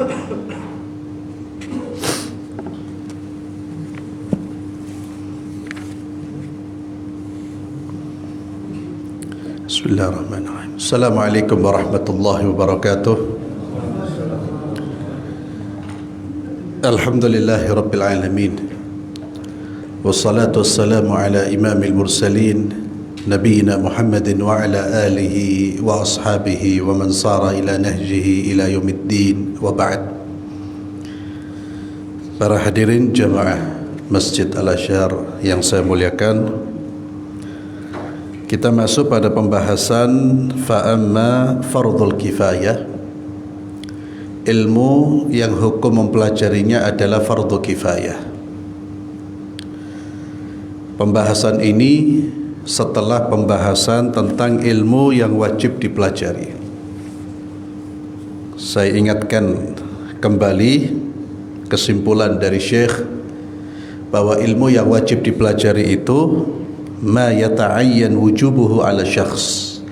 Bismillahirrahmanirrahim. Assalamualaikum warahmatullahi wabarakatuh. Alhamdulillahi rabbil alamin. Wassalatu wassalamu ala imamil mursalin Nabiina Muhammadin wa ala alihi wa ashabihi wa man sara ila nahjihi ila yaumiddin wa ba'd. Para hadirin jamaah Masjid Al-Azhar yang saya muliakan, kita masuk pada pembahasan fa'amma fardul kifayah, ilmu yang hukum mempelajarinya adalah fardu kifayah. Pembahasan ini setelah pembahasan tentang ilmu yang wajib dipelajari. Saya ingatkan kembali kesimpulan dari Syekh bahwa ilmu yang wajib dipelajari itu ma yata'ayyan wujubuhu ala syakhs,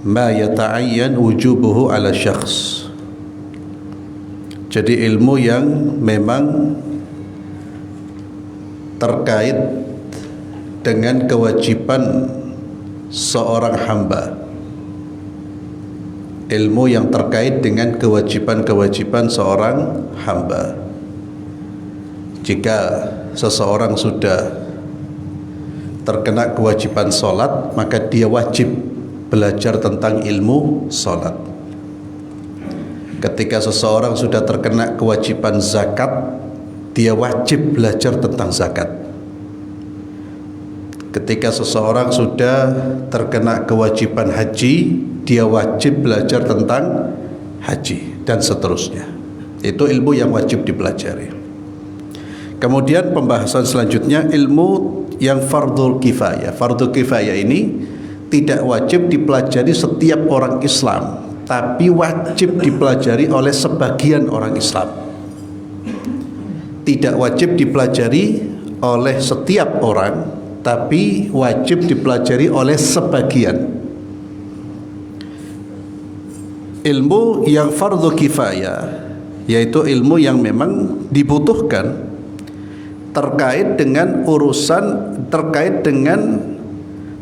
ma yata'ayyan wujubuhu ala syakhs. Jadi ilmu yang memang terkait dengan kewajiban seorang hamba, ilmu yang terkait dengan kewajiban-kewajiban seorang hamba. Jika seseorang sudah terkena kewajiban sholat, maka dia wajib belajar tentang ilmu sholat. Ketika seseorang sudah terkena kewajiban zakat, dia wajib belajar tentang zakat. Ketika seseorang sudah terkena kewajiban haji, dia wajib belajar tentang haji, dan seterusnya. Itu ilmu yang wajib dipelajari. Kemudian pembahasan selanjutnya ilmu yang fardhu kifayah. Fardhu kifayah ini tidak wajib dipelajari setiap orang Islam, tapi wajib dipelajari oleh sebagian orang Islam. Tidak wajib dipelajari oleh setiap orang, tapi wajib dipelajari oleh sebagian. Ilmu yang fardhu kifayah yaitu ilmu yang memang dibutuhkan terkait dengan terkait dengan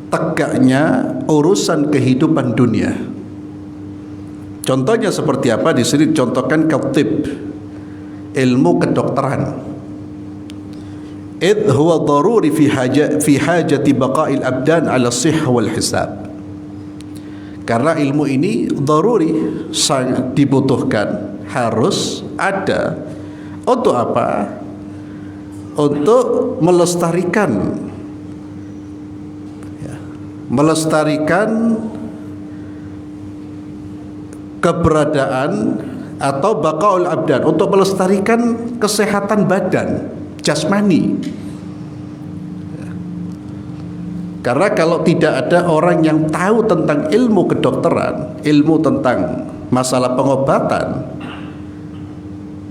tegaknya urusan kehidupan dunia. Contohnya seperti apa? Di sini dicontohkan katib, ilmu kedokteran. Idh huwa daruri fi hajati baqa'il abdan ala sihha wal hisab. Karena ilmu ini daruri, sangat dibutuhkan, harus ada. Untuk apa? Untuk melestarikan keberadaan atau baqa'ul abdan, untuk melestarikan kesehatan badan jasmani. Karena kalau tidak ada orang yang tahu tentang ilmu kedokteran, ilmu tentang masalah pengobatan,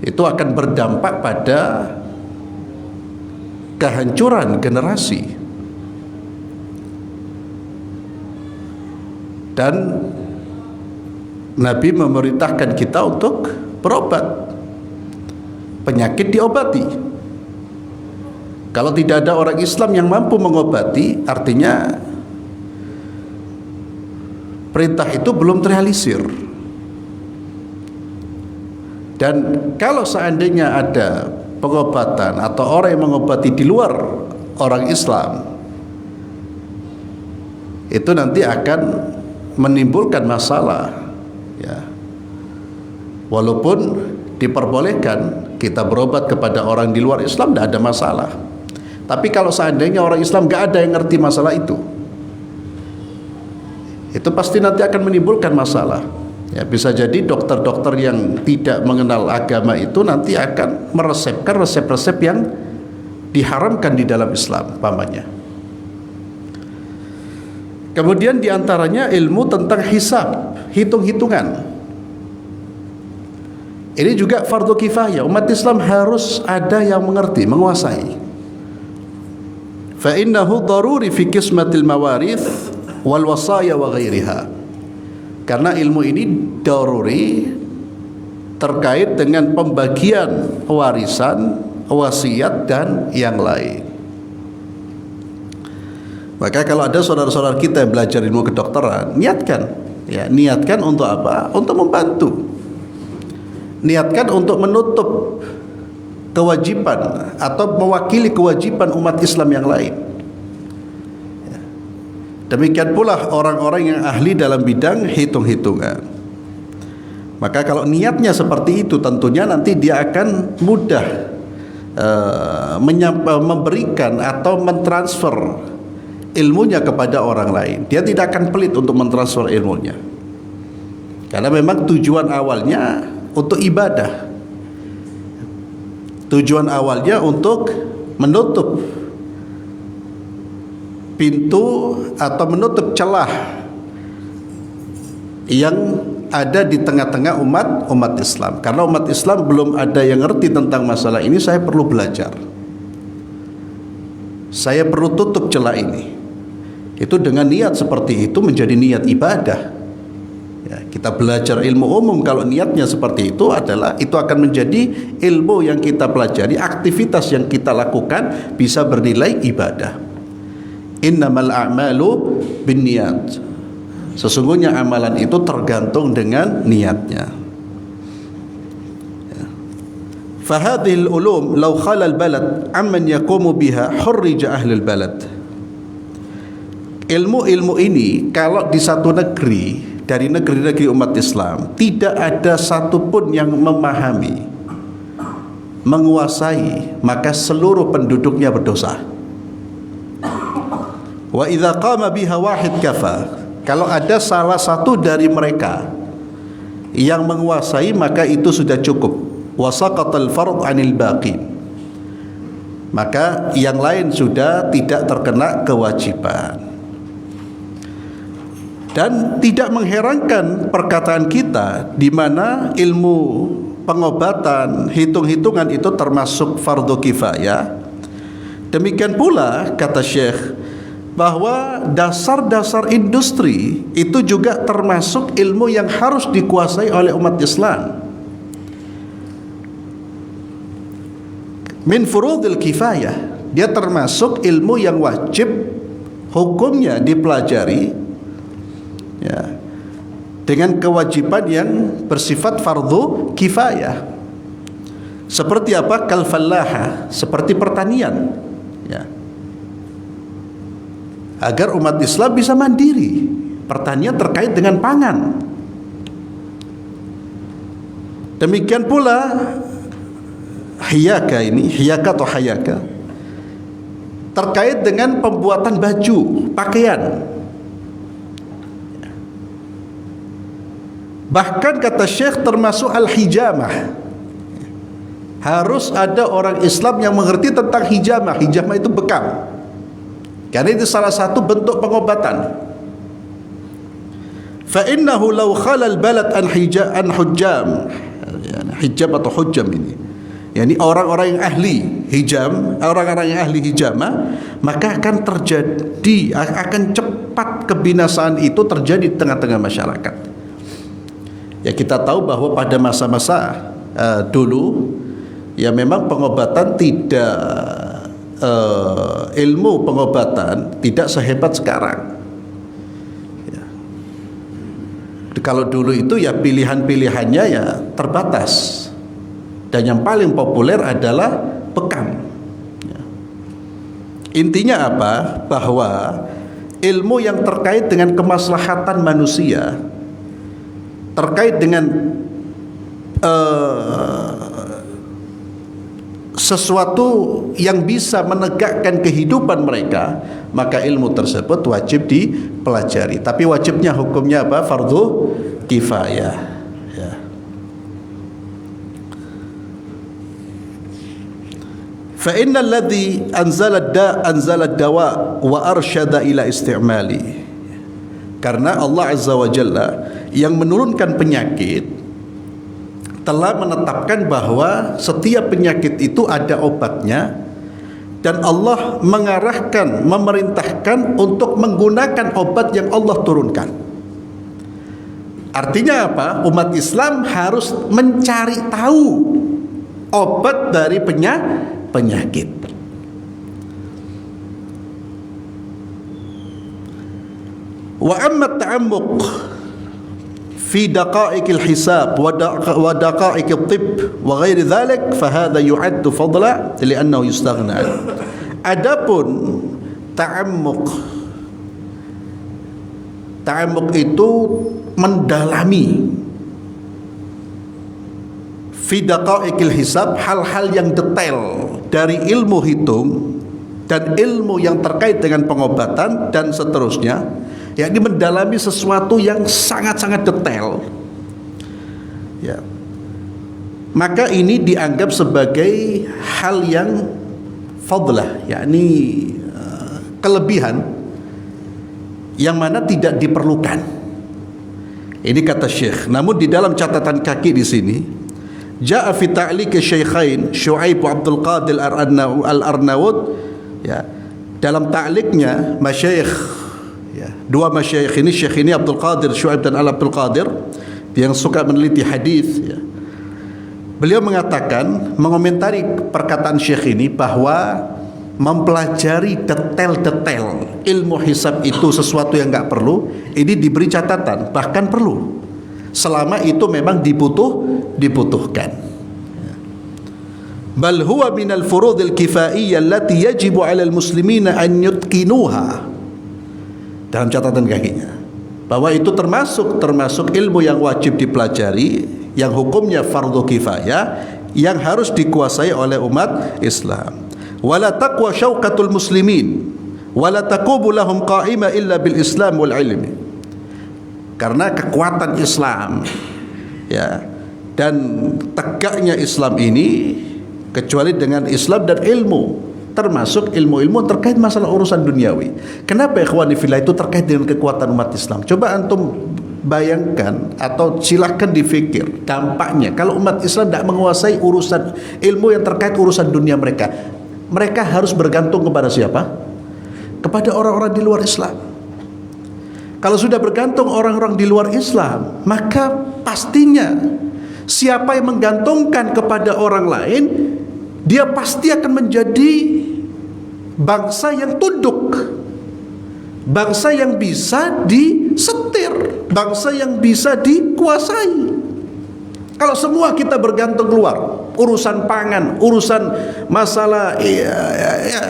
itu akan berdampak pada kehancuran generasi. Dan Nabi memerintahkan kita untuk berobat. Penyakit diobati. Kalau tidak ada orang Islam yang mampu mengobati, artinya perintah itu belum terrealisir. Dan kalau seandainya ada pengobatan atau orang yang mengobati di luar orang Islam, itu nanti akan menimbulkan masalah, ya. Walaupun diperbolehkan kita berobat kepada orang di luar Islam, tidak ada masalah. Tapi kalau seandainya orang Islam gak ada yang ngerti masalah itu pasti nanti akan menimbulkan masalah. Ya, bisa jadi dokter-dokter yang tidak mengenal agama itu nanti akan meresepkan resep-resep yang diharamkan di dalam Islam, pamannya. Kemudian diantaranya ilmu tentang hisab, hitung-hitungan. Ini juga fardu kifayah. Umat Islam harus ada yang mengerti, menguasai. Fa innahu daruri fi qismatil mawarith wal wasaya wa ghairiha. Karena ilmu ini daruri, terkait dengan pembagian warisan, wasiat dan yang lain. Maka kalau ada saudara-saudara kita yang belajar ilmu kedokteran, niatkan untuk apa? Untuk membantu. Niatkan untuk menutup kewajiban atau mewakili kewajiban umat Islam yang lain. Demikian pula orang-orang yang ahli dalam bidang hitung-hitungan. Maka kalau niatnya seperti itu, tentunya nanti dia akan mudah memberikan atau mentransfer ilmunya kepada orang lain. Dia tidak akan pelit untuk mentransfer ilmunya, karena memang tujuan awalnya untuk ibadah. Tujuan awalnya untuk menutup pintu atau menutup celah yang ada di tengah-tengah umat Islam. Karena umat Islam belum ada yang ngerti tentang masalah ini, saya perlu belajar. Saya perlu tutup celah ini. Itu dengan niat seperti itu menjadi niat ibadah. Ya, kita belajar ilmu umum kalau niatnya seperti itu adalah itu akan menjadi ilmu yang kita pelajari, aktivitas yang kita lakukan bisa bernilai ibadah. Innamal a'malu binniyat. Sesungguhnya amalan itu tergantung dengan niatnya. Fahadhil ulum law khala al-balad amman yaqumu biha hurrija ahlul balad. Ilmu-ilmu ini kalau di satu negeri dari negeri-negeri umat Islam tidak ada satupun yang memahami, menguasai, maka seluruh penduduknya berdosa. Wa idza qama biha wahid kafa. Kalau ada salah satu dari mereka yang menguasai, maka itu sudah cukup. Wasaqatal fard 'anil baqi. Maka yang lain sudah tidak terkena kewajiban. Dan tidak mengherankan perkataan kita di mana ilmu pengobatan, hitung-hitungan itu termasuk fardu kifayah. Demikian pula kata Syekh bahwa dasar-dasar industri itu juga termasuk ilmu yang harus dikuasai oleh umat Islam. Min furudil kifayah, dia termasuk ilmu yang wajib hukumnya dipelajari ya, dengan kewajiban yang bersifat fardu kifayah. Seperti apa? Kal fallaha, seperti pertanian ya. Agar umat Islam bisa mandiri, pertanian terkait dengan pangan. Demikian pula hiyaka ini, hiyaka atau hayaka, terkait dengan pembuatan baju, pakaian. Bahkan kata Syekh termasuk al-hijamah. Harus ada orang Islam yang mengerti tentang hijamah. Hijamah itu bekam. Karena itu salah satu bentuk pengobatan. Fa innahu law khala al-balad an hujjam, hijab atau hujjam ini, yakni orang-orang yang ahli hijam, orang-orang yang ahli hijamah, maka akan terjadi, akan cepat kebinasaan itu terjadi di tengah-tengah masyarakat. Ya, kita tahu bahwa pada masa-masa dulu ya memang pengobatan tidak ilmu pengobatan tidak sehebat sekarang ya. Kalau dulu itu ya pilihan-pilihannya ya terbatas, dan yang paling populer adalah bekam ya. Intinya apa? Bahwa ilmu yang terkait dengan kemaslahatan manusia, terkait dengan sesuatu yang bisa menegakkan kehidupan mereka, maka ilmu tersebut wajib dipelajari. Tapi wajibnya hukumnya apa? Fardu kifayah ya. Fa innal ladzi anzala dawa wa arsyada ila istimali. Karena Allah Azza wa Jalla yang menurunkan penyakit telah menetapkan bahwa setiap penyakit itu ada obatnya, dan Allah mengarahkan, memerintahkan untuk menggunakan obat yang Allah turunkan. Artinya apa? Umat Islam harus mencari tahu obat dari penyakit. Wa amma ta'ammuq fi daqa'iq al-hisab wa daqa'iq at-tibb wa ghairi dhalik fa hadha yu'addu fadla li'annahu yustaghna an. Adapun ta'ammuq itu mendalami fi daqa'iq al-hisab, hal-hal yang detail dari ilmu hitung dan ilmu yang terkait dengan pengobatan dan seterusnya, yakni mendalami sesuatu yang sangat-sangat detail, ya, maka ini dianggap sebagai hal yang fadlah, yakni kelebihan yang mana tidak diperlukan. Ini kata Syekh. Namun di dalam catatan kaki di sini, ja'a fi ta'liq Syaikhain Syuaib wa Abdul Qadir Al-Arnaud, ya, dalam ta'liqnya masyayikh, ya, dua masyayikh ini, Syekh ini Abdul Qadir Syuaib dan Abdul Qadir, yang suka meneliti hadis, ya. Beliau mengatakan, mengomentari perkataan Syekh ini, bahwa mempelajari detail-detail ilmu hisab itu sesuatu yang enggak perlu. Ini diberi catatan, bahkan perlu selama itu memang dibutuhkan. Bal huwa minal furudil kifaiyah allati yajibu 'alal muslimina an yutqinuha. Dalam catatan kakinya, bahwa itu termasuk ilmu yang wajib dipelajari, yang hukumnya fardu kifayah, yang harus dikuasai oleh umat Islam. Wala taqwa syauqatul muslimin wala taqubu lahum qa'ima illa bil Islam wal ilmi. Karena kekuatan Islam, ya, dan tegaknya Islam ini kecuali dengan Islam dan ilmu, termasuk ilmu-ilmu terkait masalah urusan duniawi. Kenapa ikhwani fillah itu terkait dengan kekuatan umat Islam? Coba antum bayangkan atau silahkan dipikir dampaknya kalau umat Islam tidak menguasai urusan ilmu yang terkait urusan dunia mereka. Mereka harus bergantung kepada siapa? Kepada orang-orang di luar Islam. Kalau sudah bergantung orang-orang di luar Islam, maka pastinya siapa yang menggantungkan kepada orang lain, dia pasti akan menjadi bangsa yang tunduk, bangsa yang bisa disetir, bangsa yang bisa dikuasai. Kalau semua kita bergantung keluar, urusan pangan, urusan masalah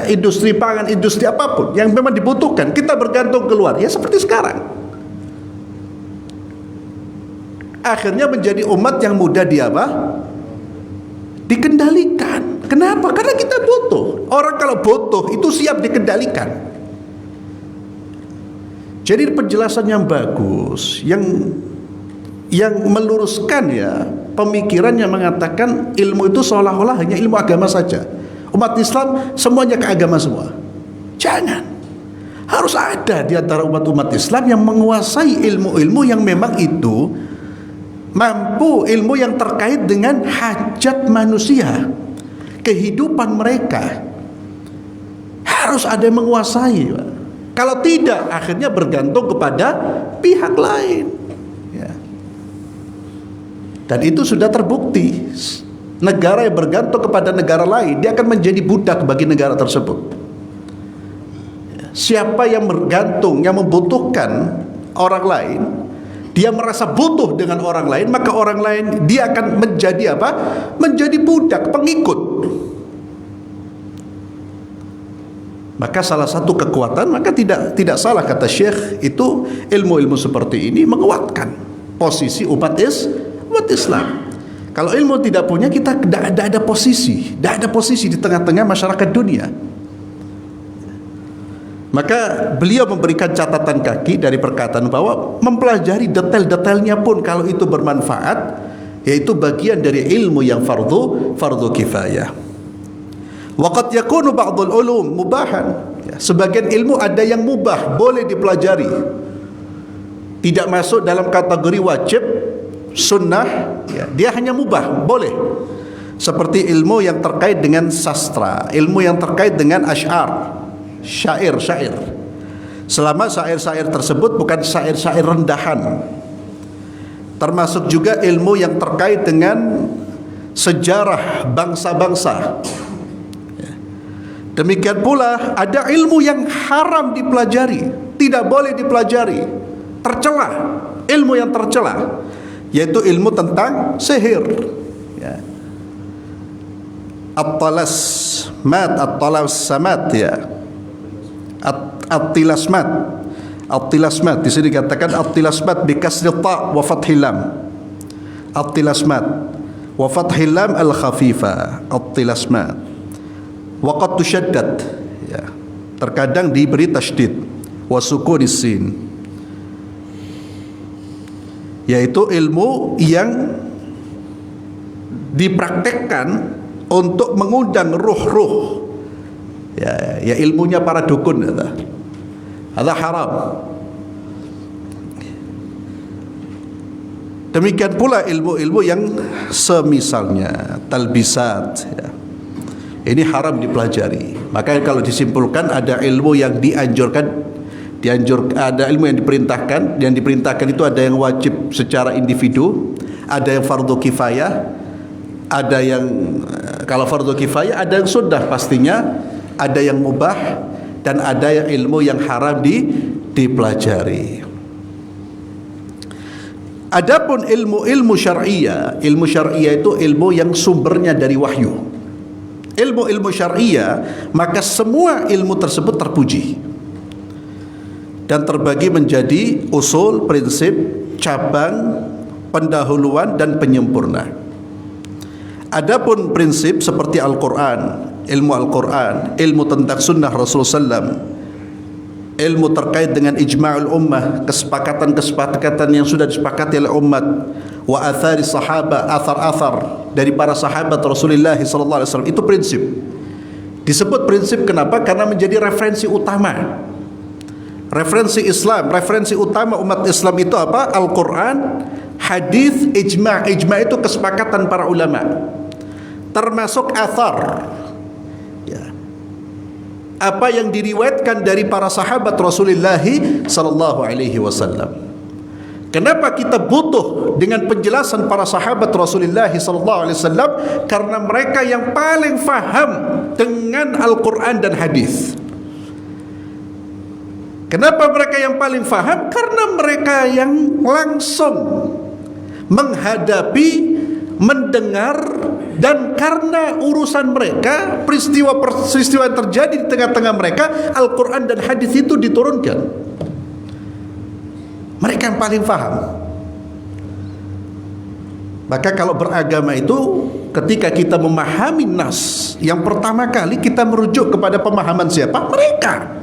industri pangan, industri apapun yang memang dibutuhkan, kita bergantung keluar, ya seperti sekarang. Akhirnya menjadi umat yang mudah dikendalikan. Kenapa? Karena kita butuh. Orang kalau butuh itu siap dikendalikan. Jadi penjelasan yang bagus, yang meluruskan, ya, pemikiran yang mengatakan ilmu itu seolah-olah hanya ilmu agama saja. Umat Islam semuanya ke agama semua. Jangan. Harus ada di antara umat Islam yang menguasai ilmu-ilmu yang memang itu mampu, ilmu yang terkait dengan hajat manusia, kehidupan mereka. Harus ada yang menguasai. Kalau tidak, akhirnya bergantung kepada pihak lain. Dan itu sudah terbukti. Negara yang bergantung kepada negara lain, dia akan menjadi budak bagi negara tersebut. Siapa yang bergantung, yang membutuhkan orang lain, dia merasa butuh dengan orang lain, maka orang lain dia akan menjadi apa? Menjadi budak, pengikut. Maka salah satu kekuatan, maka tidak salah kata Syekh, itu ilmu-ilmu seperti ini menguatkan posisi umat Islam. Kalau ilmu tidak punya, kita tidak ada posisi di tengah-tengah masyarakat dunia. Maka beliau memberikan catatan kaki dari perkataan bahwa mempelajari detail-detailnya pun kalau itu bermanfaat, yaitu bagian dari ilmu yang fardu kifayah. Waqad yakunu ba'dul ulum mubahan. Sebagian ilmu ada yang mubah, boleh dipelajari, tidak masuk dalam kategori wajib, sunnah, ya, dia hanya mubah, boleh. Seperti ilmu yang terkait dengan sastra, ilmu yang terkait dengan asy'ar, syair. Selama syair-syair tersebut bukan syair-syair rendahan, termasuk juga ilmu yang terkait dengan sejarah bangsa-bangsa. Demikian pula ada ilmu yang haram dipelajari, tidak boleh dipelajari, tercela, ilmu yang tercela, yaitu ilmu tentang sihir, ya. At-talasmat, at-talasmat, ya. At-tilasmat, at-tilasmat. Di sini dikatakan at-tilasmat bi kasri ta wa fathil lam. At-tilasmat wa fathil lam al-khafifa, at-tilasmat. Wa qad tushaddad, ya. Terkadang diberi tasydid wa sukunis sin, yaitu ilmu yang dipraktekkan untuk mengundang ruh-ruh, ya ilmunya para dukun, ada haram. Demikian pula ilmu-ilmu yang semisalnya talbisat, ya. Ini haram dipelajari. Maka kalau disimpulkan ada ilmu yang dianjurkan, ada ilmu yang diperintahkan. Yang diperintahkan itu ada yang wajib secara individu, ada yang fardu kifayah, ada yang kalau fardu kifayah ada yang sunnah pastinya, ada yang mubah, dan ada yang ilmu yang haram dipelajari. Adapun ilmu syar'iyah, ilmu syar'iyah itu ilmu yang sumbernya dari wahyu. Ilmu syar'iyah, maka semua ilmu tersebut terpuji dan terbagi menjadi usul, prinsip, cabang, pendahuluan, dan penyempurna. Adapun prinsip seperti Al-Quran, ilmu tentang sunnah Rasulullah SAW, ilmu terkait dengan ijma'ul ummah, kesepakatan yang sudah disepakati oleh umat, wa athari sahabat, athar dari para sahabat Rasulullah SAW, itu prinsip. Disebut prinsip kenapa? Karena menjadi referensi utama. Referensi Islam, referensi utama umat Islam itu apa? Al-Quran, hadis, ijma'. Ijma' itu kesepakatan para ulama, termasuk athar, ya, apa yang diriwayatkan dari para sahabat Rasulullah sallallahu alaihi wasallam. Kenapa kita butuh dengan penjelasan para sahabat Rasulullah sallallahu alaihi wasallam? Karena mereka yang paling faham dengan Al-Quran dan hadis. Kenapa mereka yang paling faham? Karena mereka yang langsung menghadapi, mendengar, dan karena urusan mereka, peristiwa yang terjadi di tengah-tengah mereka, Al-Quran dan hadis itu diturunkan. Mereka yang paling faham. Maka kalau beragama itu, ketika kita memahami nas, yang pertama kali kita merujuk kepada pemahaman siapa? Mereka.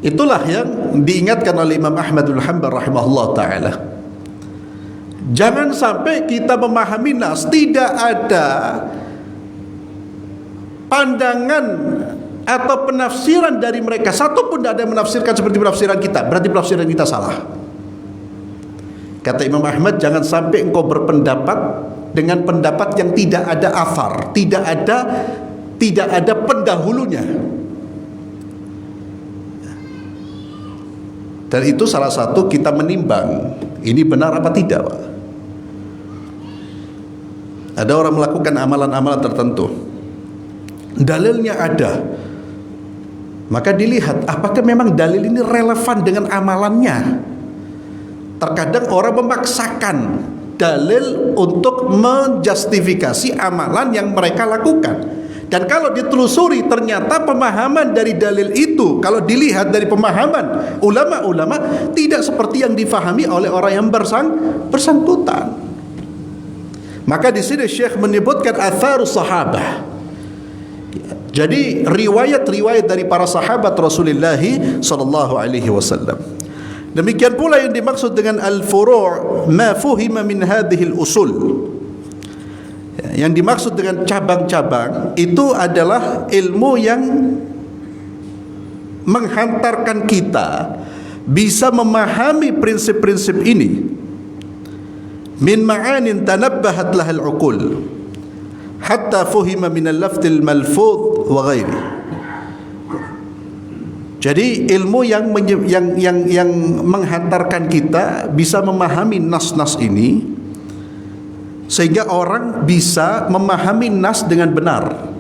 Itulah yang diingatkan oleh Imam Ahmad bin Hanbal rahimahullah ta'ala. Jangan sampai kita memahami nas, tidak ada pandangan atau penafsiran dari mereka, satu pun tidak ada yang menafsirkan seperti penafsiran kita, berarti penafsiran kita salah. Kata Imam Ahmad, jangan sampai engkau berpendapat dengan pendapat yang tidak ada athar, tidak ada pendahulunya. Dan itu salah satu kita menimbang ini benar apa tidak, Pak. Ada orang melakukan amalan-amalan tertentu, dalilnya ada, maka dilihat apakah memang dalil ini relevan dengan amalannya. Terkadang orang memaksakan dalil untuk menjustifikasi amalan yang mereka lakukan. Dan kalau ditelusuri ternyata pemahaman dari dalil itu, kalau dilihat dari pemahaman ulama-ulama, tidak seperti yang difahami oleh orang yang bersangkutan. Maka di sini Syekh menyebutkan atharus sahabah. Jadi riwayat-riwayat dari para sahabat Rasulullah sallallahu alaihi wasallam. Demikian pula yang dimaksud dengan al-furu' ma fuhima min hadhihi al-usul. Yang dimaksud dengan cabang-cabang itu adalah ilmu yang menghantarkan kita bisa memahami prinsip-prinsip ini. Min ma'anin tanabbahat lahal uqul hatta fuhima min al-lafdh al-malfudh wa ghairi. Jadi ilmu yang menghantarkan kita bisa memahami nas-nas ini, sehingga orang bisa memahami nas dengan benar.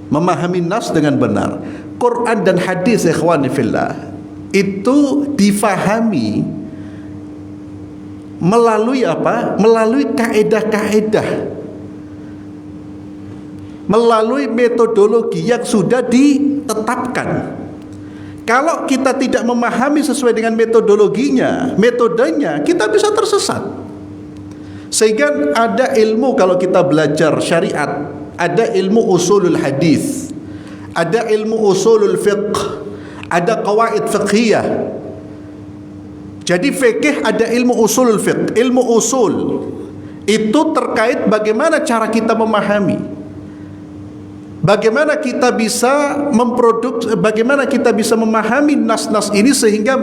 Memahami nas dengan benar. Quran dan hadis, ikhwani fillah, itu difahami melalui apa? Melalui kaedah-kaedah, melalui metodologi yang sudah ditetapkan. Kalau kita tidak memahami sesuai dengan metodenya, kita bisa tersesat. Sehingga ada ilmu, kalau kita belajar syariat, ada ilmu usulul hadis, ada ilmu usulul fiqh, ada qawaid fiqhiyah. Jadi fikih ada ilmu usulul fiqh, ilmu usul itu terkait bagaimana cara kita memahami, bagaimana kita bisa bagaimana kita bisa memahami nas-nas ini sehingga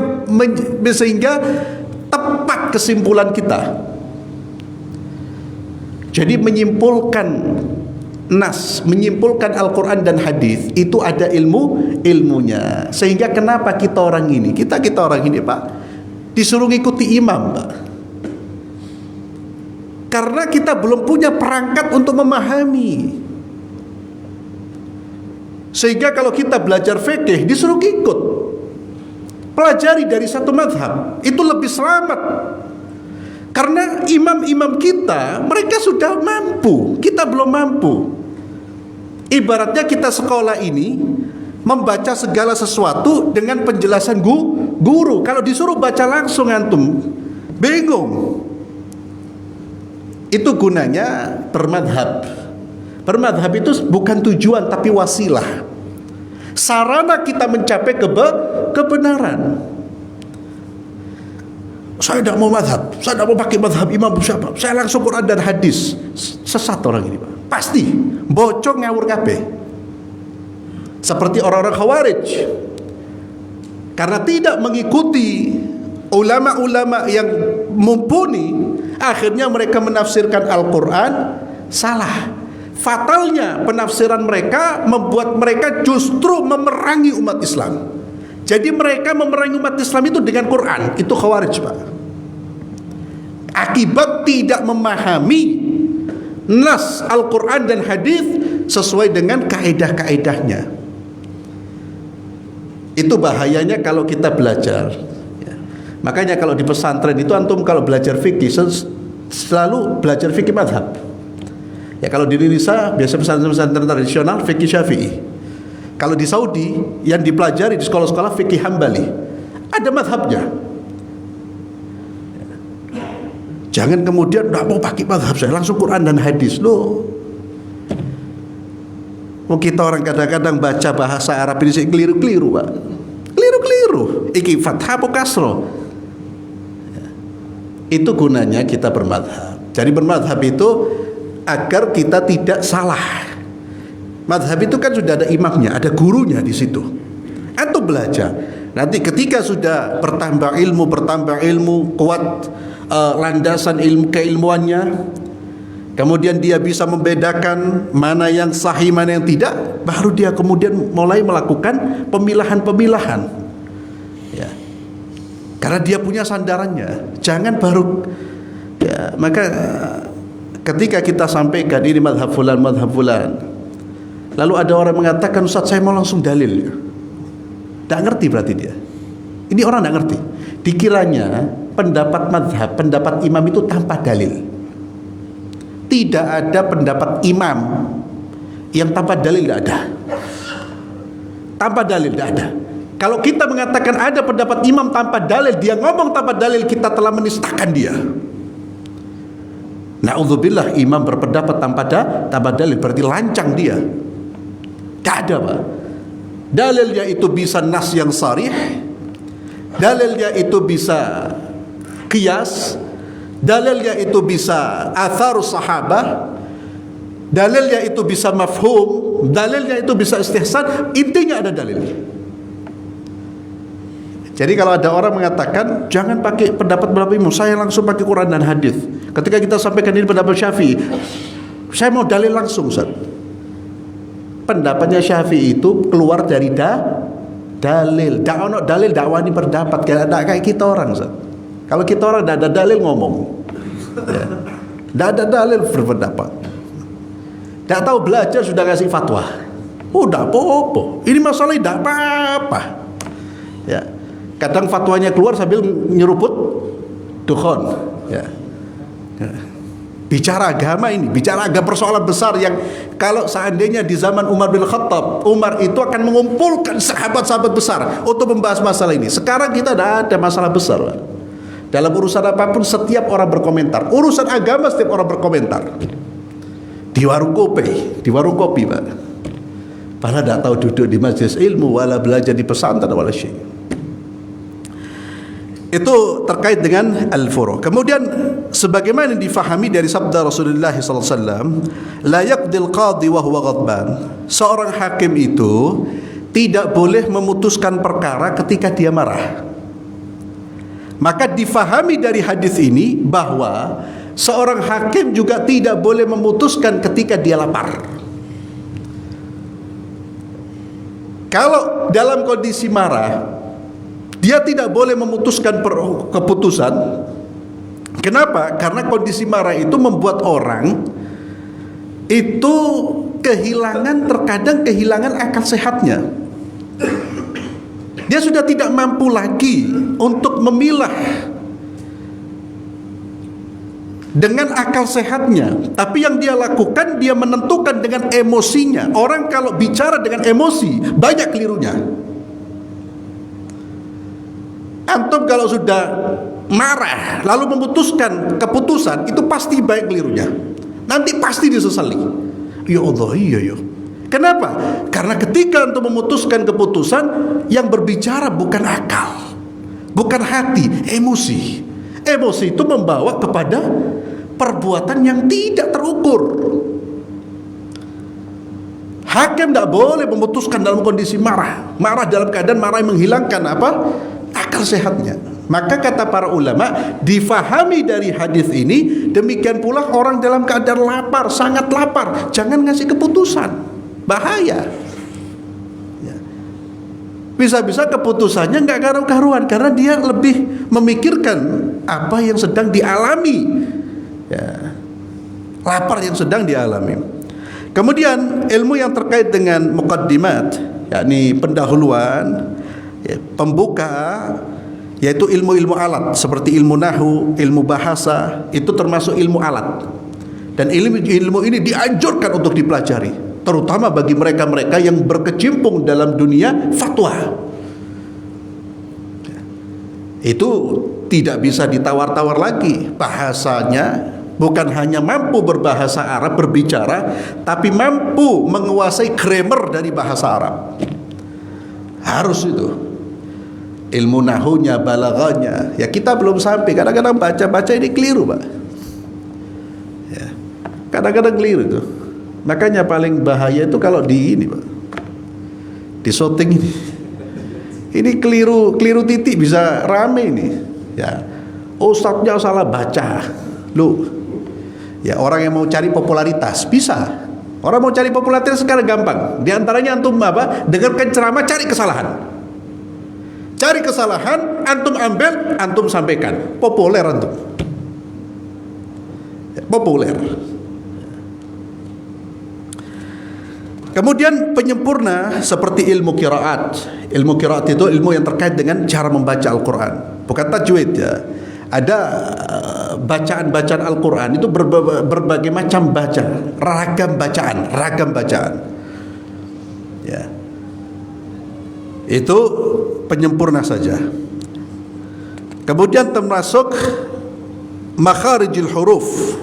tepat kesimpulan kita. Jadi menyimpulkan nas, menyimpulkan Al-Quran dan hadis itu ada ilmunya. Sehingga kenapa kita orang ini Pak, disuruh ngikuti imam, Pak? Karena kita belum punya perangkat untuk memahami. Sehingga kalau kita belajar fikih disuruh ikut, pelajari dari satu mazhab, itu lebih selamat. Karena imam-imam kita, mereka sudah mampu, kita belum mampu. Ibaratnya kita sekolah ini membaca segala sesuatu dengan penjelasan guru. Kalau disuruh baca langsung antum bingung. Itu gunanya bermadhab. Bermadhab itu bukan tujuan tapi wasilah, sarana kita mencapai kebenaran. Saya tidak mau madhab, saya tidak mau pakai madhab imam siapa, saya langsung Quran dan hadis. Sesat orang ini, Pak. Pasti bocong ngawur kabeh. Seperti orang-orang Khawarij, karena tidak mengikuti ulama-ulama yang mumpuni, akhirnya mereka menafsirkan Al-Quran salah. Fatalnya penafsiran mereka membuat mereka justru memerangi umat Islam. Jadi mereka memerangi umat Islam itu dengan Quran. Itu Khawarij, Pak. Akibat tidak memahami nas Al-Quran dan hadis sesuai dengan kaedah-kaedahnya. Itu bahayanya kalau kita belajar. Makanya kalau di pesantren itu antum kalau belajar fikih selalu belajar fikih madhab. Ya kalau di Indonesia biasa pesantren tradisional fikih Syafi'i. Kalau di Saudi yang dipelajari di sekolah-sekolah fikih Hambali, ada madhabnya. Jangan kemudian tidak mau pakai madhab, saya langsung Quran dan hadis. Loh, kita orang kadang-kadang baca bahasa Arab ini keliru-keliru, Pak. Keliru-keliru. Iki fathah apa kasroh? Itu gunanya kita bermadhab. Jadi bermadhab itu agar kita tidak salah. Madhab itu kan sudah ada imamnya, ada gurunya di situ. Antum belajar. Nanti ketika sudah bertambah ilmu, kuat landasan ilmu keilmuannya, kemudian dia bisa membedakan mana yang sahih, mana yang tidak, baru dia kemudian mulai melakukan pemilahan-pemilahan. Ya. Karena dia punya sandarannya. Jangan baru ya, maka ketika kita sampaikan ini madhab fulan, lalu ada orang mengatakan, Ustaz saya mau langsung dalil. Tak ngerti berarti dia. Ini orang tak ngerti. Dikiranya pendapat madhab, pendapat imam itu tanpa dalil. Tidak ada pendapat imam yang tanpa dalil, tidak ada. Tanpa dalil tidak ada. Kalau kita mengatakan ada pendapat imam tanpa dalil, dia ngomong tanpa dalil, kita telah menistakan dia. Na'udzubillah, imam berpendapat tanpa dalil berarti lancang dia. Tidak ada, Pak. Dalilnya itu bisa nas yang sarih, dalilnya itu bisa qiyas, dalilnya itu bisa athar sahabah, dalilnya itu bisa mafhum, dalilnya itu bisa istihsan. Intinya ada dalil. Jadi kalau ada orang mengatakan jangan pakai pendapat imam, saya langsung pakai Quran dan hadis. Ketika kita sampaikan ini pendapat Syafi'i, saya mau dalil langsung, Ustaz. Pendapatnya Syafi'i itu keluar dari dalil, dalil dakwani pendapat kayak kita orang, Ustaz. Kalau kita orang tidak ada dalil ngomong, ya. Tidak ada dalil berpendapat. Tidak tahu belajar sudah kasih fatwa. Oh, tidak apa-apa. Ini masalah tidak apa-apa. Ya. Kadang fatwanya keluar sambil nyeruput dukhon. Ya. Ya. Bicara agama ini, bicara agama persoalan besar yang kalau seandainya di zaman Umar bin Khattab, Umar itu akan mengumpulkan sahabat-sahabat besar untuk membahas masalah ini. Sekarang kita tidak ada masalah besar, Pak. Dalam urusan apapun setiap orang berkomentar. Urusan agama setiap orang berkomentar. Di warung kopi, Pak. Padahal tidak tahu duduk di majelis ilmu, wala belajar di pesantren, wala syai'. Itu terkait dengan al-furu'. Kemudian sebagaimana difahami dari sabda Rasulullah SAW, la yaqdil qadhi wa huwa ghadban. Seorang hakim itu tidak boleh memutuskan perkara ketika dia marah. Maka difahami dari hadis ini bahwa seorang hakim juga tidak boleh memutuskan ketika dia lapar. Kalau dalam kondisi marah, dia tidak boleh memutuskan keputusan. Kenapa? Karena kondisi marah itu membuat orang itu terkadang kehilangan akal sehatnya. Dia sudah tidak mampu lagi untuk memilah dengan akal sehatnya. Tapi yang dia lakukan, dia menentukan dengan emosinya. Orang kalau bicara dengan emosi, banyak kelirunya. Antum kalau sudah marah lalu memutuskan keputusan, itu pasti baik kelirunya. Nanti pasti disesali. Ya Allah, iya. Kenapa? Karena ketika antum memutuskan keputusan, yang berbicara bukan akal, bukan hati, emosi. Emosi itu membawa kepada perbuatan yang tidak terukur. Hakim tidak boleh memutuskan dalam kondisi marah. Marah dalam keadaan marah yang menghilangkan apa? Akal sehatnya. Maka kata para ulama, difahami dari hadis ini, demikian pula orang dalam keadaan lapar, sangat lapar, jangan ngasih keputusan, bahaya. Ya. Bisa-bisa keputusannya nggak karu-karuan karena dia lebih memikirkan apa yang sedang dialami, ya. Lapar yang sedang dialami. Kemudian ilmu yang terkait dengan muqaddimat, yakni pendahuluan, ya, pembuka, yaitu ilmu-ilmu alat seperti ilmu nahwu, ilmu bahasa, itu termasuk ilmu alat. Dan ilmu ini dianjurkan untuk dipelajari, terutama bagi mereka-mereka yang berkecimpung dalam dunia fatwa. Itu tidak bisa ditawar-tawar lagi. Bahasanya bukan hanya mampu berbahasa Arab, berbicara, tapi mampu menguasai grammar dari bahasa Arab. Harus itu. Ilmu nahunya, balaghanya, ya kita belum sampai. Kadang-kadang baca-baca ini keliru, Pak. Ya, kadang-kadang keliru itu. Makanya paling bahaya itu kalau di ini, Pak, di shooting ini keliru titik bisa rame ini. Ya, ustadznya salah baca, lu. Ya, orang yang mau cari popularitas bisa. Orang mau cari popularitas sekarang gampang. Di antaranya antum apa? Dengarkan ceramah, cari kesalahan. Cari kesalahan, antum ambil, antum sampaikan. Populer antum. Ya, populer. Kemudian penyempurna seperti ilmu qiraat. Ilmu qiraat itu ilmu yang terkait dengan cara membaca Al-Quran. Bukan tajwid, ya. Ada bacaan-bacaan Al-Quran itu berbagai macam baca, ragam bacaan. Ya. Itu penyempurna saja. Kemudian termasuk makharijil huruf,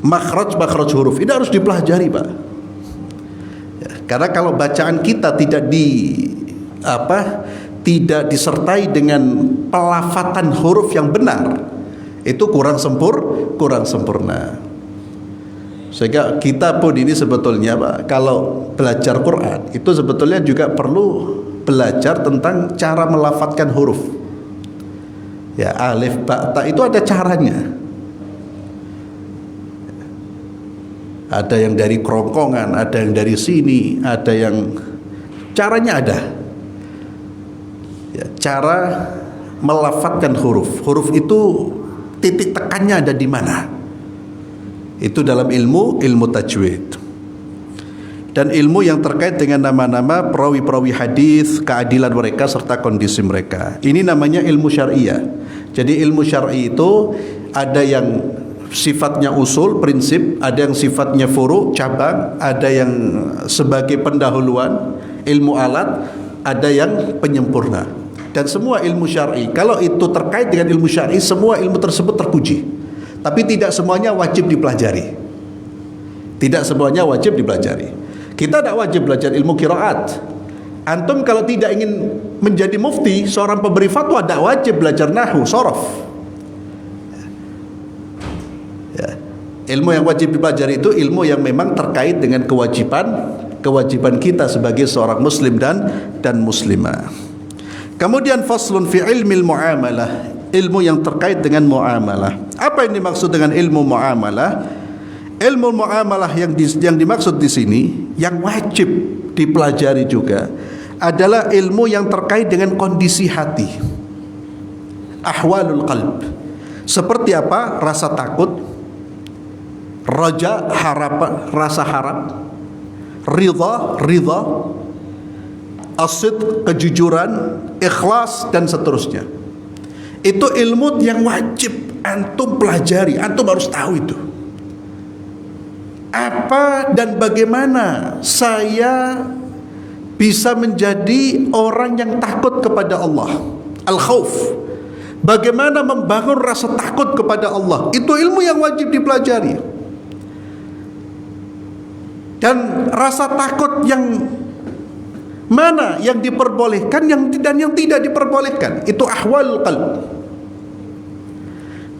makhraj huruf ini harus dipelajari, Pak. Ya, karena kalau bacaan kita tidak disertai dengan pelafatan huruf yang benar, itu kurang sempurna. Sehingga kita pun ini sebetulnya, Pak, kalau belajar Quran itu sebetulnya juga perlu belajar tentang cara melafatkan huruf. Ya, alif, ba, ta itu ada caranya. Ada yang dari kerongkongan, ada yang dari sini, ada yang caranya ada. Ya, cara melafadzkan huruf. Huruf itu titik tekannya ada di mana? Itu dalam ilmu tajwid. Dan ilmu yang terkait dengan nama-nama perawi-perawi hadis, keadilan mereka serta kondisi mereka. Ini namanya ilmu syariah. Jadi ilmu syar'i itu ada yang sifatnya usul, prinsip, ada yang sifatnya furu, cabang, ada yang sebagai pendahuluan, ilmu alat, ada yang penyempurna. Dan semua ilmu syar'i, kalau itu terkait dengan ilmu syar'i, semua ilmu tersebut terpuji. Tapi tidak semuanya wajib dipelajari. Tidak semuanya wajib dipelajari. Kita tidak wajib belajar ilmu qiraat. Antum kalau tidak ingin menjadi mufti, seorang pemberi fatwa tidak wajib belajar nahwu, shorof. Ya. Ilmu yang wajib dipelajari itu ilmu yang memang terkait dengan kewajiban kita sebagai seorang muslim dan muslimah. Kemudian faslun fi ilmil muamalah, ilmu yang terkait dengan muamalah. Apa yang dimaksud dengan ilmu muamalah? Ilmu muamalah yang dimaksud di sini, yang wajib dipelajari juga adalah ilmu yang terkait dengan kondisi hati, ahwalul qalb. Seperti apa? Rasa takut, raja, harapan, rasa harap, ridha, asid, kejujuran, ikhlas, dan seterusnya. Itu ilmu yang wajib antum pelajari, antum harus tahu itu. Apa dan bagaimana saya bisa menjadi orang yang takut kepada Allah, al-khauf. Bagaimana membangun rasa takut kepada Allah, itu ilmu yang wajib dipelajari. Dan rasa takut yang mana yang diperbolehkan dan yang tidak diperbolehkan, itu ahwal qalb.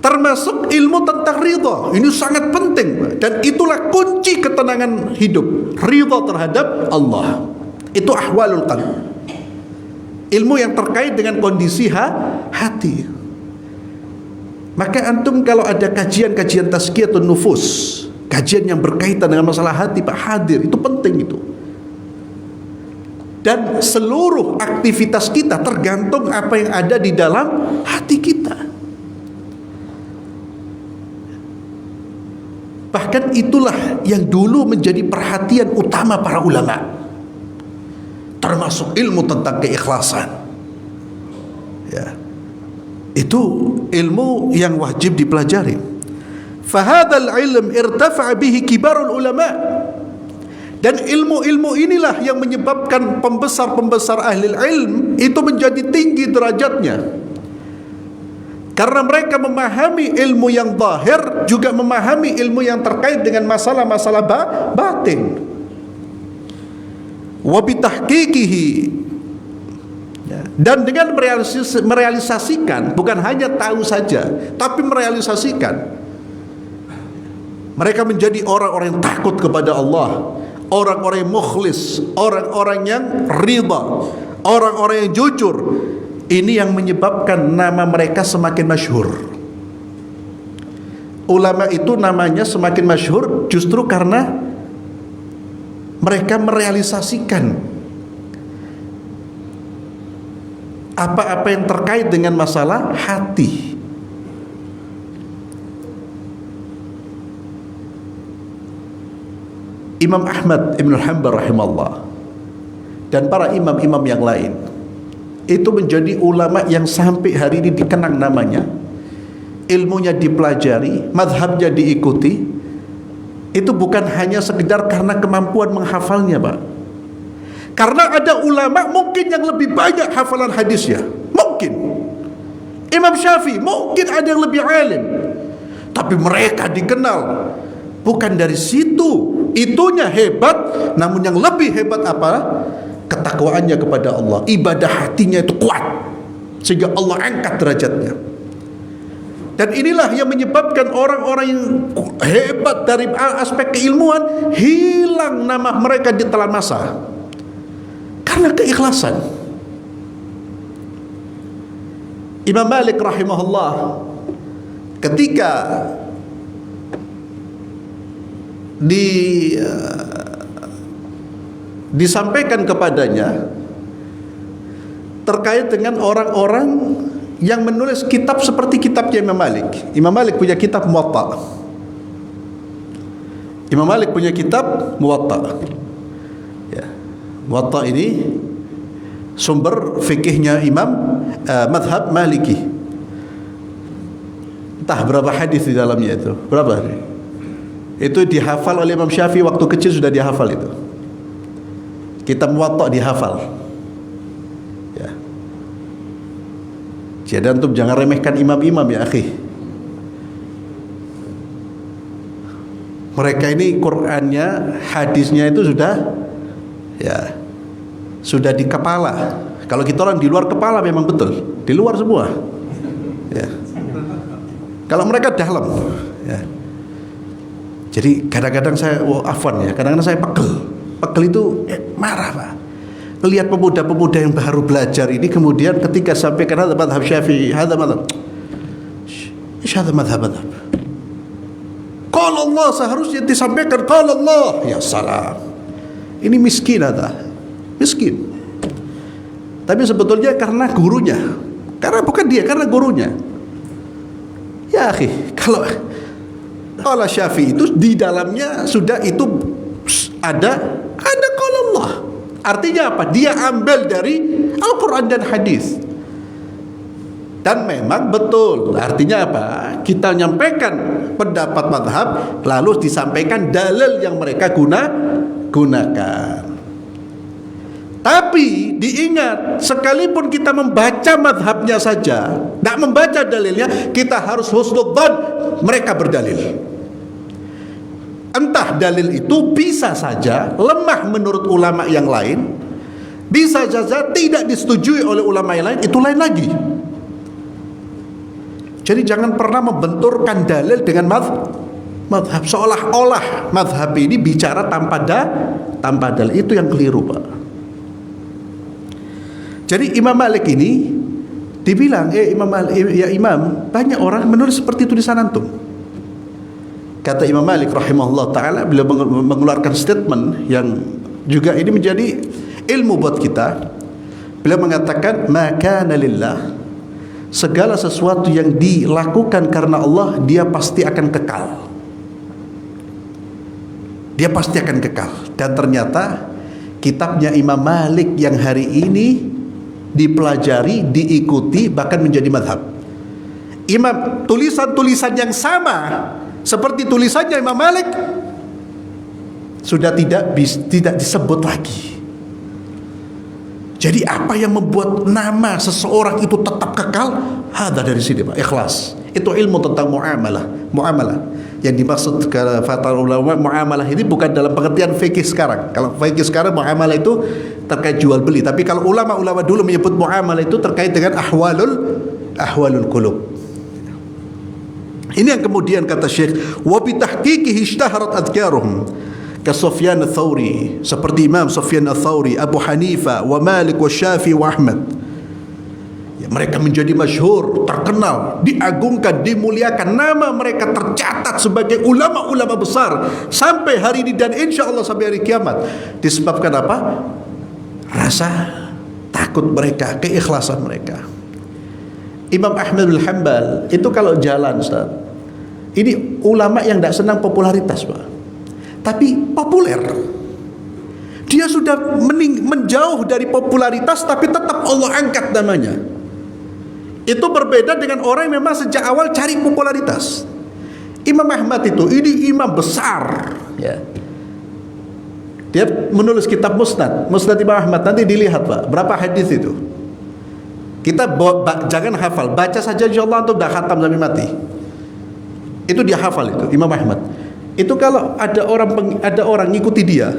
Termasuk ilmu tentang ridha. Ini sangat penting, dan itulah kunci ketenangan hidup, ridha terhadap Allah. Itu ahwalul qalb, ilmu yang terkait dengan kondisi hati. Maka antum kalau ada kajian tazkiyatun nufus, kajian yang berkaitan dengan masalah hati, Pak, hadir, itu penting itu. Dan seluruh aktivitas kita tergantung apa yang ada di dalam hati kita. Bahkan itulah yang dulu menjadi perhatian utama para ulama, termasuk ilmu tentang keikhlasan. Ya, itu ilmu yang wajib dipelajari. Fahadal ilm irtafa'a bihi kibarul ulama. Dan ilmu-ilmu inilah yang menyebabkan pembesar-pembesar ahli ilm itu menjadi tinggi derajatnya. Karena mereka memahami ilmu yang zahir, juga memahami ilmu yang terkait dengan masalah-masalah batin. Wa bitahqiqihi, dan dengan merealisasikan, bukan hanya tahu saja, tapi merealisasikan. Mereka menjadi orang-orang yang takut kepada Allah, orang-orang yang mukhlis, orang-orang yang ridha, orang-orang yang jujur. Ini yang menyebabkan nama mereka semakin masyhur. Ulama itu namanya semakin masyhur justru karena mereka merealisasikan apa-apa yang terkait dengan masalah hati. Imam Ahmad Ibn Hanbal rahimahullah dan para imam-imam yang lain itu menjadi ulama yang sampai hari ini dikenang namanya, ilmunya dipelajari, madhabnya diikuti. Itu bukan hanya sekedar karena kemampuan menghafalnya, Pak. Karena ada ulama mungkin yang lebih banyak hafalan hadisnya, mungkin Imam Syafi'i mungkin ada yang lebih alim, tapi mereka dikenal bukan dari situ. Itunya hebat, namun yang lebih hebat apa? Ketakwaannya kepada Allah, ibadah hatinya itu kuat sehingga Allah angkat derajatnya. Dan inilah yang menyebabkan orang-orang yang hebat dari aspek keilmuan hilang nama mereka di telan masa karena keikhlasan. Imam Malik rahimahullah ketika disampaikan kepadanya terkait dengan orang-orang yang menulis kitab seperti kitabnya Imam Malik. Imam Malik punya kitab Muwatta. Imam Malik punya kitab Muwatta. Ya. Muwatta ini sumber fikihnya Imam madhab Maliki. Entah berapa hadis di dalamnya itu. Berapa? Itu dihafal oleh Imam Syafi'i waktu kecil, sudah dihafal itu. Kitab Muwatta dihafal. Ya. Jadi antum jangan remehkan imam-imam ya akhi. Mereka ini Qur'annya, hadisnya itu sudah di kepala. Kalau kita orang di luar kepala memang betul, di luar semua. Ya. Kalau mereka dalam, ya. Jadi kadang-kadang saya afwan ya, kadang-kadang saya pegel itu marah Pak. Lihat pemuda-pemuda yang baru belajar ini, kemudian ketika sampai ke madhab Syafi'i, hadza madhab. Hadza madhab. Qala Allah, seharusnya disampaikan qala Allah. Ya salam. Ini miskin ada. Miskin. Tapi sebetulnya karena gurunya. Karena bukan dia, karena gurunya. Ya akhi, kalau qala Syafi'i itu di dalamnya sudah itu ada qala Allah. Artinya apa? Dia ambil dari Al-Quran dan hadis. Dan memang betul. Artinya apa? Kita menyampaikan pendapat madhab, lalu disampaikan dalil yang mereka gunakan. Tapi diingat, sekalipun kita membaca madhabnya saja, tidak membaca dalilnya, kita harus husnudzan mereka berdalil. Entah dalil itu bisa saja lemah menurut ulama yang lain, bisa saja tidak disetujui oleh ulama yang lain, itu lain lagi. Jadi jangan pernah membenturkan dalil dengan madhab, seolah-olah madhab ini bicara tanpa dalil. Itu yang keliru Pak. Jadi Imam Malik ini dibilang, Imam Malik, ya Imam, banyak orang menulis seperti tulisan antum. Kata Imam Malik rahimahullah ta'ala, beliau mengeluarkan statement yang juga ini menjadi ilmu buat kita. Beliau mengatakan, maka lillah, segala sesuatu yang dilakukan karena Allah, dia pasti akan kekal. Dia pasti akan kekal. Dan ternyata kitabnya Imam Malik yang hari ini dipelajari, diikuti, bahkan menjadi madhab. Tulisan-tulisan yang sama seperti tulisannya Imam Malik sudah tidak disebut lagi. Jadi apa yang membuat nama seseorang itu tetap kekal? Ada dari sini Pak, ikhlas. Itu ilmu tentang muamalah. Yang dimaksud kata ulama, muamalah ini bukan dalam pengertian fikih sekarang. Kalau fikih sekarang muamalah itu terkait jual beli. Tapi kalau ulama-ulama dulu menyebut muamalah itu terkait dengan ahwalul qulub. Ini yang kemudian kata Syekh, wa bi tahqiqihi ishtaharat adhkaruhum ka Sufyan ats-Tsauri, seperti Imam Sufyan ats-Tsauri, Abu Hanifah, wa Malik, wa Syafi'i, wa Ahmad. Ya, mereka menjadi masyhur, terkenal, diagungkan, dimuliakan, nama mereka tercatat sebagai ulama-ulama besar sampai hari ini dan insya Allah sampai hari kiamat. Disebabkan apa? Rasa takut mereka, keikhlasan mereka. Imam Ahmad bin Hanbal itu kalau jalan Ustaz, ini ulama yang tidak senang popularitas Pak, tapi populer. Dia sudah menjauh dari popularitas, tapi tetap Allah angkat namanya. Itu berbeda dengan orang yang memang sejak awal cari popularitas. Imam Ahmad itu, ini imam besar ya. Dia menulis kitab Musnad Imam Ahmad. Nanti dilihat Pak, berapa hadis itu. Kita jangan hafal, baca saja insyaallah untuk dah khatam sampai mati. Itu dia hafal itu Imam Ahmad. Itu kalau ada orang ngikuti dia,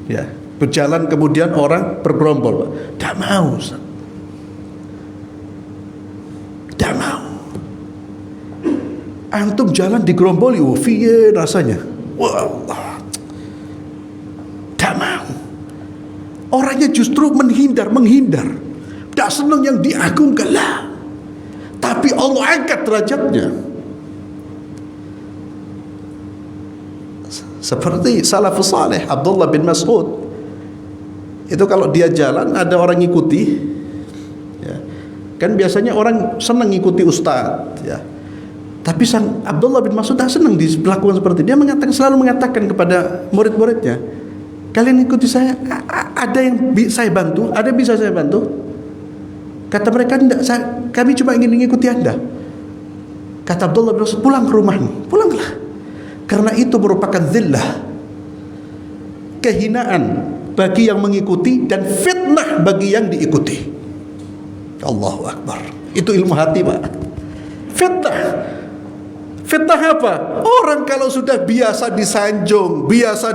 ya, berjalan kemudian orang bergerombol, tidak mau, tidak mau. Antum jalan digeromboli, fiye rasanya, wah, tidak mau. Orangnya justru menghindar. Tak senang yang diagungkan lah, tapi Allah angkat derajatnya. Seperti salafus saleh Abdullah bin Mas'ud itu, kalau dia jalan ada orang ngikuti, Kan biasanya orang senang ngikuti ustadz, ya. Tapi sang Abdullah bin Mas'ud tak senang dilakukan seperti itu. Dia selalu mengatakan kepada murid-muridnya, kalian ikuti saya, ada yang saya bantu, ada yang bisa saya bantu. Kata mereka, tidak, kami cuma ingin mengikuti Anda. Kata Abdullah bin Mas'ud, pulang ke rumahmu, pulanglah. Karena itu merupakan zillah, kehinaan bagi yang mengikuti dan fitnah bagi yang diikuti. Allahu Akbar. Itu ilmu hati, Pak. Fitnah. Fitnah apa? Orang kalau sudah biasa disanjung, biasa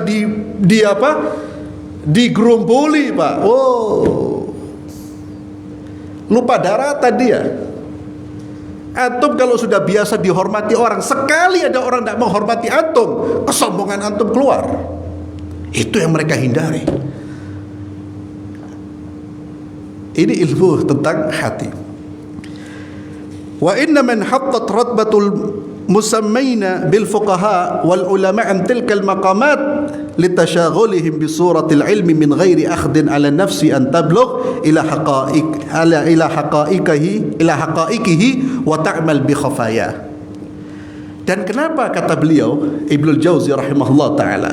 digeromboli, Pak. Oh, lupa daratan dia. Antum kalau sudah biasa dihormati orang, sekali ada orang tidak menghormati antum, kesombongan antum keluar. Itu yang mereka hindari. Ini ilmu tentang hati. Wa inna man hattat ratbatul musammayna bil fuqaha wal ulama an tilka al maqamat litashaghulihim bi suratil ilmi min ghairi akhdin ala nafsi an tablugh ila haqaiqihi wa ta'mal bi khafaya. Dan kenapa kata beliau Ibnul Jauzi rahimahullah taala,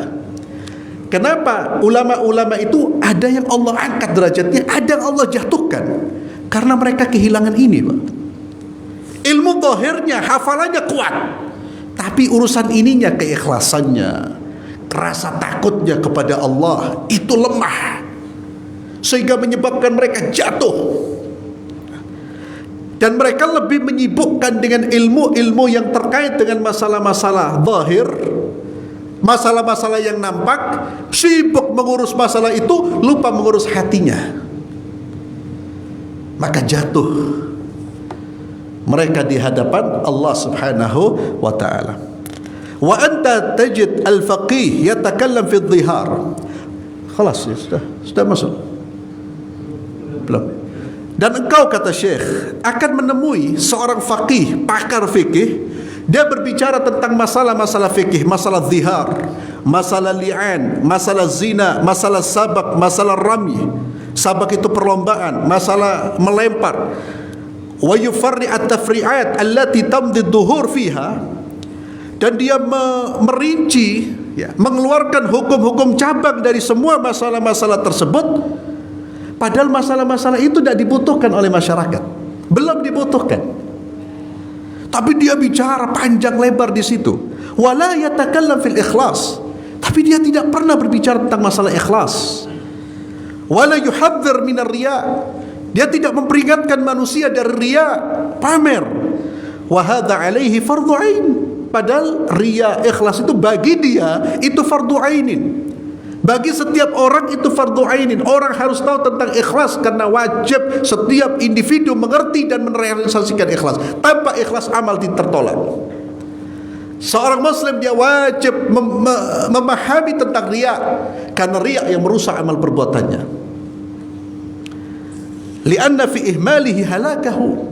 kenapa ulama-ulama itu ada yang Allah angkat derajatnya, ada yang Allah jatuhkan? Karena mereka kehilangan ini, Pak. Ilmu zahirnya, hafalannya kuat, tapi urusan ininya, keikhlasannya, rasa takutnya kepada Allah itu lemah, sehingga menyebabkan mereka jatuh. Dan mereka lebih menyibukkan dengan ilmu-ilmu yang terkait dengan masalah-masalah zahir, masalah-masalah yang nampak, sibuk mengurus masalah itu, lupa mengurus hatinya. Maka jatuh mereka di hadapan Allah Subhanahu wa ta'ala. Wa anta tajid al-faqih yatakallam fi dhihar. Khalas, ya, sudah masuk. Belum. Dan engkau, kata Syekh, akan menemui seorang faqih, pakar fikih, dia berbicara tentang masalah-masalah fikih, masalah zihar, masalah li'an, masalah zina, masalah sabak, masalah ramy. Sabak itu perlombaan, masalah melempar. Wa yufarri at-tafri'at allati tamdi dhuhur fiha, dan dia merinci, ya, mengeluarkan hukum-hukum cabang dari semua masalah-masalah tersebut. Padahal masalah-masalah itu tidak dibutuhkan oleh masyarakat, belum dibutuhkan. Tapi dia bicara panjang lebar di situ. Wala yatakallam fil ikhlas, tapi dia tidak pernah berbicara tentang masalah ikhlas. Wala yuhadzir minar riya, dia tidak memperingatkan manusia dari riya, pamer. Wa hadza alaihi fardhu ain, padahal riya, ikhlas itu bagi dia itu fardhu ainin. Bagi setiap orang itu fardhu ainin. Orang harus tahu tentang ikhlas, karena wajib setiap individu mengerti dan merealisasikan ikhlas. Tanpa ikhlas amal tertolak. Seorang muslim dia wajib memahami tentang riya, karena riya yang merusak amal perbuatannya. Lianna fi ihmalihi halakahu,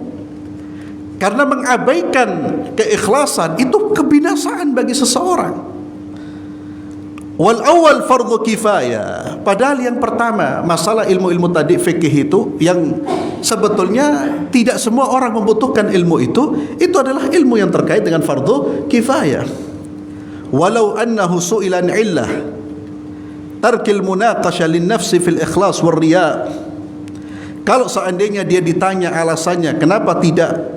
karena mengabaikan keikhlasan itu kebinasaan bagi seseorang. Wal awal fardhu kifayah, padahal yang pertama masalah ilmu-ilmu tadi fikih itu yang sebetulnya tidak semua orang membutuhkan ilmu itu adalah ilmu yang terkait dengan fardhu kifayah. Walau annahu su'ilan illah tarkil munaqasha lin nafsi fil ikhlas war riya, kalau seandainya dia ditanya alasannya kenapa tidak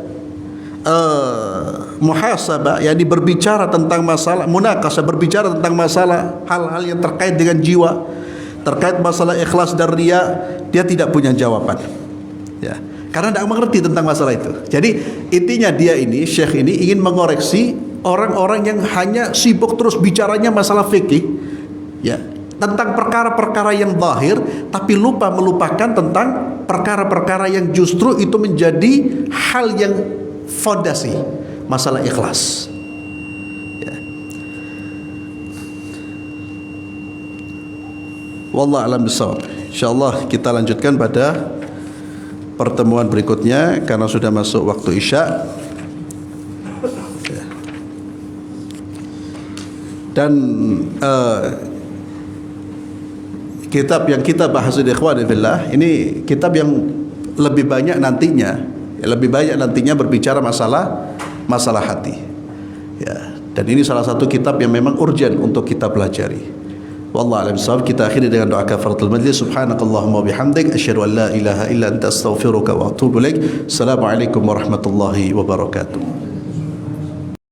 muhasabah, yakni berbicara tentang masalah munakasah, berbicara tentang masalah hal-hal yang terkait dengan jiwa, terkait masalah ikhlas dan riya, dia tidak punya jawaban, ya, karena tidak mengerti tentang masalah itu. Jadi intinya dia ini, Syekh ini ingin mengoreksi orang-orang yang hanya sibuk terus bicaranya masalah fikih, ya, tentang perkara-perkara yang zahir, tapi melupakan tentang perkara-perkara yang justru itu menjadi hal yang fondasi, masalah ikhlas, ya. Wallahu a'lam bishawab. Insyaallah kita lanjutkan pada pertemuan berikutnya karena sudah masuk waktu Isya. Dan kitab yang kita bahas di ikhwan fillah ini kitab yang lebih banyak nantinya, Lebih banyak nantinya berbicara masalah hati. Ya, dan ini salah satu kitab yang memang urgent untuk kita pelajari. Wallahu a'lam bishawab. Kita akhiri dengan doa kafaratul majlis. Subhanakallahumma bihamdik asyhadu an la ilaha illa anta astaghfiruka wa atubu ilaik. Assalamualaikum warahmatullahi wabarakatuh.